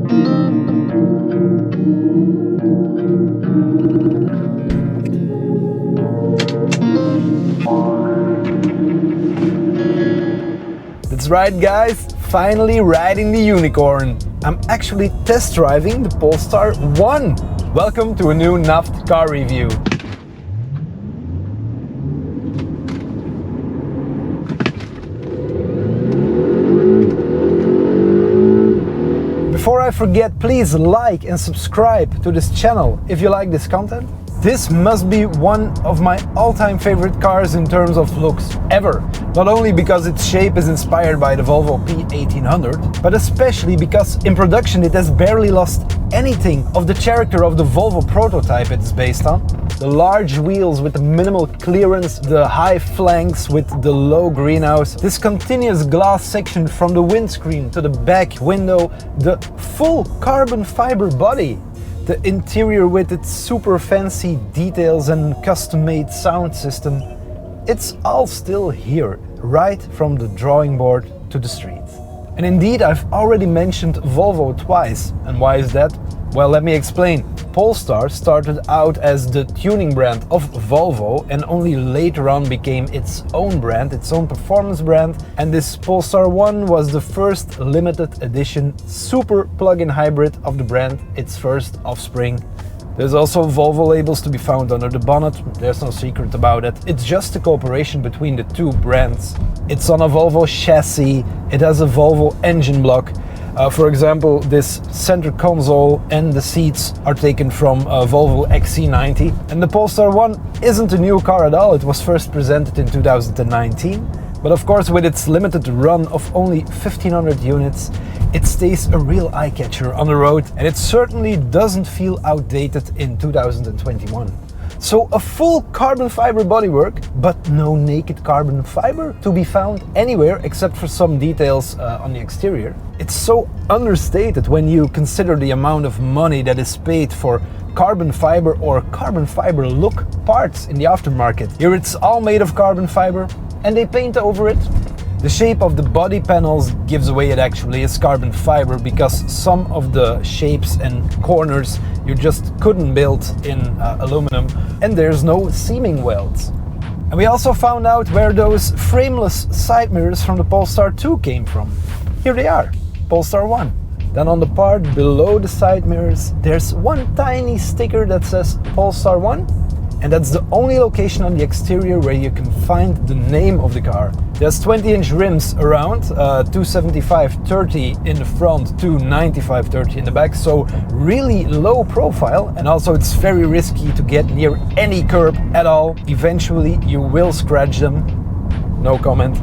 That's right, guys, finally riding the unicorn. I'm actually test driving the Polestar1. Welcome to a new NAFT car review. Before I forget, please like and subscribe to this channel if you like this content. This must be one of my all-time favorite cars in terms of looks ever. Not only because its shape is inspired by the Volvo P1800, but especially because in production it has barely lost anything of the character of the Volvo prototype it's based on. The large wheels with the minimal clearance, the high flanks with the low greenhouse, this continuous glass section from the windscreen to the back window, the full carbon fiber body, the interior with its super fancy details and custom-made sound system. It's all still here, right from the drawing board to the street. And indeed, I've already mentioned Volvo twice. And why is that? Well, let me explain. Polestar started out as the tuning brand of Volvo and only later on became its own brand, its own performance brand. And this Polestar1 was the first limited edition super plug-in hybrid of the brand, its first offspring. There's also Volvo labels to be found under the bonnet, there's no secret about it. It's just a cooperation between the two brands. It's on a Volvo chassis, it has a Volvo engine block. For example, this center console and the seats are taken from a Volvo XC90. And the Polestar1 isn't a new car at all, it was first presented in 2019. But of course, with its limited run of only 1500 units, it stays a real eye-catcher on the road, and it certainly doesn't feel outdated in 2021. So a full carbon fiber bodywork, but no naked carbon fiber to be found anywhere except for some details on the exterior. It's so understated when you consider the amount of money that is paid for carbon fiber or carbon fiber look parts in the aftermarket. Here it's all made of carbon fiber and they paint over it. The shape of the body panels gives away it actually is carbon fiber because some of the shapes and corners you just couldn't build in aluminum, and there's no seaming welds. And we also found out where those frameless side mirrors from the Polestar 2 came from. Here they are, Polestar 1. Then on the part below the side mirrors, there's one tiny sticker that says Polestar 1. And that's the only location on the exterior where you can find the name of the car. There's 20-inch rims around, 275/30 in the front, 295/30 in the back, so really low profile, and also it's very risky to get near any curb at all. Eventually you will scratch them, no comment.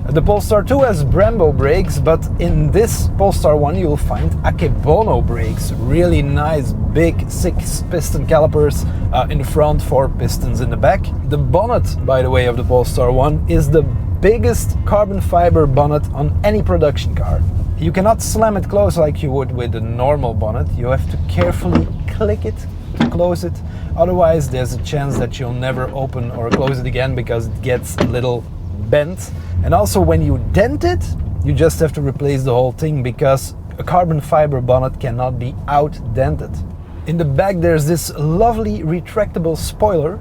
The Polestar 2 has Brembo brakes, but in this Polestar 1 you'll find Akebono brakes. Really nice big 6-piston calipers in the front, 4 pistons in the back. The bonnet, by the way, of the Polestar 1 is the biggest carbon fiber bonnet on any production car. You cannot slam it close like you would with a normal bonnet. You have to carefully click it to close it. Otherwise there's a chance that you'll never open or close it again because it gets a little bent. And also when you dent it, you just have to replace the whole thing because a carbon fiber bonnet cannot be out-dented. In the back there's this lovely retractable spoiler,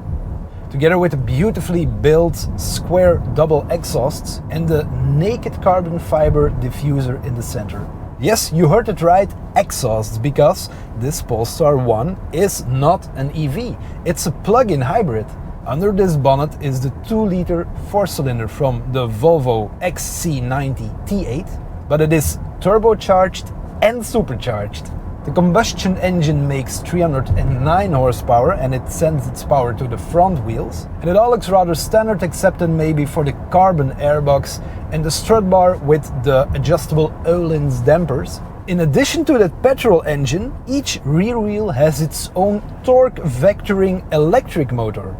together with a beautifully built square double exhausts and the naked carbon fiber diffuser in the center. Yes, you heard it right, exhausts, because this Polestar 1 is not an EV, it's a plug-in hybrid. Under this bonnet is the 2-liter 4-cylinder from the Volvo XC90 T8, but it is turbocharged and supercharged. The combustion engine makes 309 horsepower and it sends its power to the front wheels. And it all looks rather standard except maybe for the carbon airbox and the strut bar with the adjustable Öhlins dampers. In addition to that petrol engine, each rear wheel has its own torque vectoring electric motor.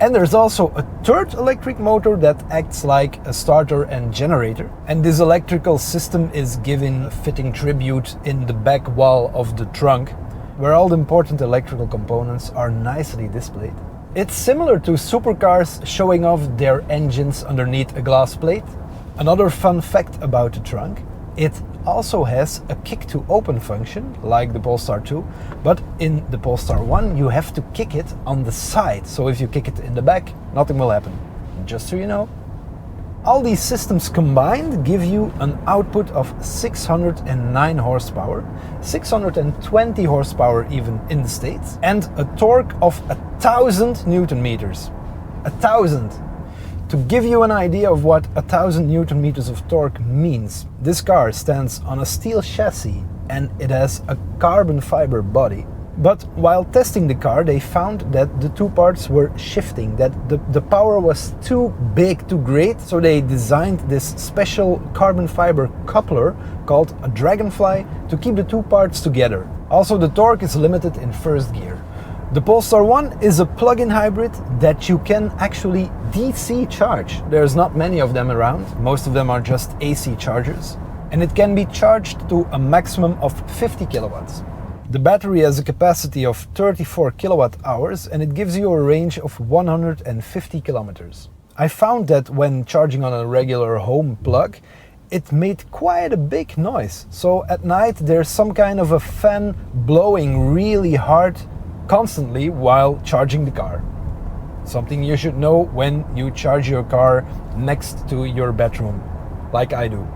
And there's also a third electric motor that acts like a starter and generator. And this electrical system is given fitting tribute in the back wall of the trunk, where all the important electrical components are nicely displayed. It's similar to supercars showing off their engines underneath a glass plate. Another fun fact about the trunk, It also has a kick to open function, like the Polestar 2, but in the Polestar 1 you have to kick it on the side. So if you kick it in the back, nothing will happen. Just so you know. All these systems combined give you an output of 609 horsepower, 620 horsepower even in the States, and a torque of 1,000 Newton meters. 1,000! To give you an idea of what 1,000 Newton meters of torque means, this car stands on a steel chassis and it has a carbon fiber body. But while testing the car, they found that the two parts were shifting, that the power was too big, too great, so they designed this special carbon fiber coupler called a Dragonfly to keep the two parts together. Also, the torque is limited in first gear. The Polestar 1 is a plug-in hybrid that you can actually DC charge. There's not many of them around, most of them are just AC chargers, and it can be charged to a maximum of 50 kilowatts. The battery has a capacity of 34 kilowatt hours and it gives you a range of 150 kilometers. I found that when charging on a regular home plug, it made quite a big noise. So at night there's some kind of a fan blowing really hard constantly while charging the car. Something you should know when you charge your car next to your bedroom, like I do.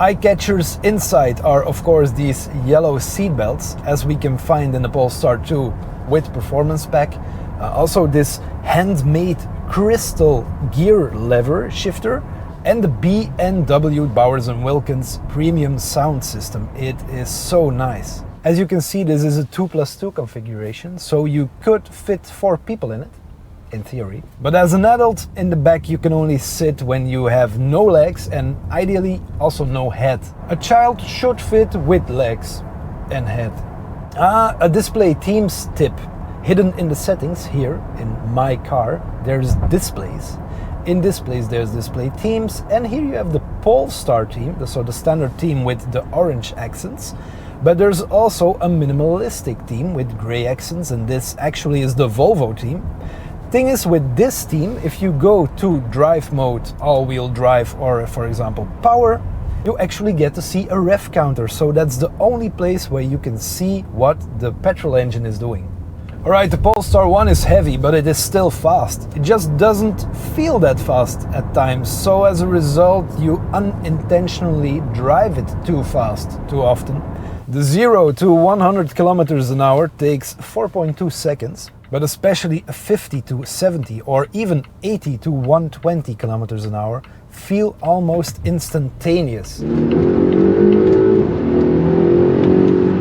Eye catchers inside are of course these yellow seat belts, as we can find in the Polestar 2 with performance pack. Also this handmade crystal gear lever shifter and the BMW Bowers & Wilkins premium sound system. It is so nice. As you can see, this is a 2+2 configuration, so you could fit 4 people in it, in theory. But as an adult, in the back you can only sit when you have no legs and ideally also no head. A child should fit with legs and head. A display themes tip. Hidden in the settings here in my car, there's displays. In displays there's display themes, and here you have the Polestar theme, so the standard theme with the orange accents. But there's also a minimalistic theme with gray accents, and this actually is the Volvo theme. Thing is, with this theme, if you go to drive mode, all-wheel drive, or for example power, you actually get to see a rev counter, so that's the only place where you can see what the petrol engine is doing. Alright, the Polestar 1 is heavy, but it is still fast. It just doesn't feel that fast at times, so as a result you unintentionally drive it too fast, too often. The 0 to 100 kilometers an hour takes 4.2 seconds, but especially 50 to 70 or even 80 to 120 kilometers an hour feel almost instantaneous.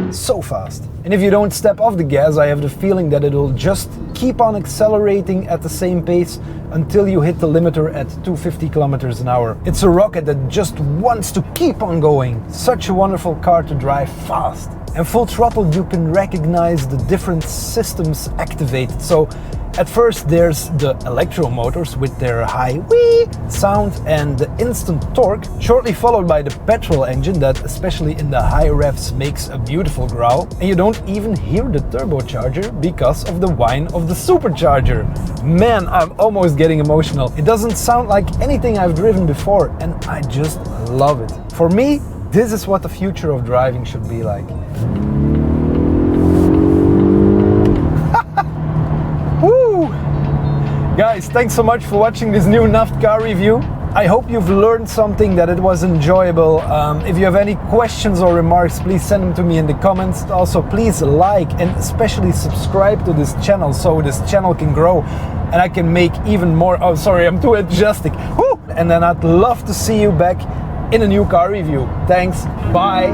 So fast. And if you don't step off the gas, I have the feeling that it'll just keep on accelerating at the same pace until you hit the limiter at 250 kilometers an hour. It's a rocket that just wants to keep on going. Such a wonderful car to drive fast. And full throttle, you can recognize the different systems activated. So at first there's the electro motors with their high wee sound and the instant torque, shortly followed by the petrol engine that, especially in the high revs, makes a beautiful growl. And you don't even hear the turbocharger because of the whine of the supercharger. Man, I'm almost getting emotional. It doesn't sound like anything I've driven before, and I just love it. For me, this is what the future of driving should be like. Woo! Guys, thanks so much for watching this new Naft car review. I hope you've learned something, that it was enjoyable. If you have any questions or remarks, please send them to me in the comments. Also, please like and especially subscribe to this channel so this channel can grow and I can make even more. Oh, sorry, I'm too enthusiastic. Woo! And then I'd love to see you back in a new car review. Thanks, bye.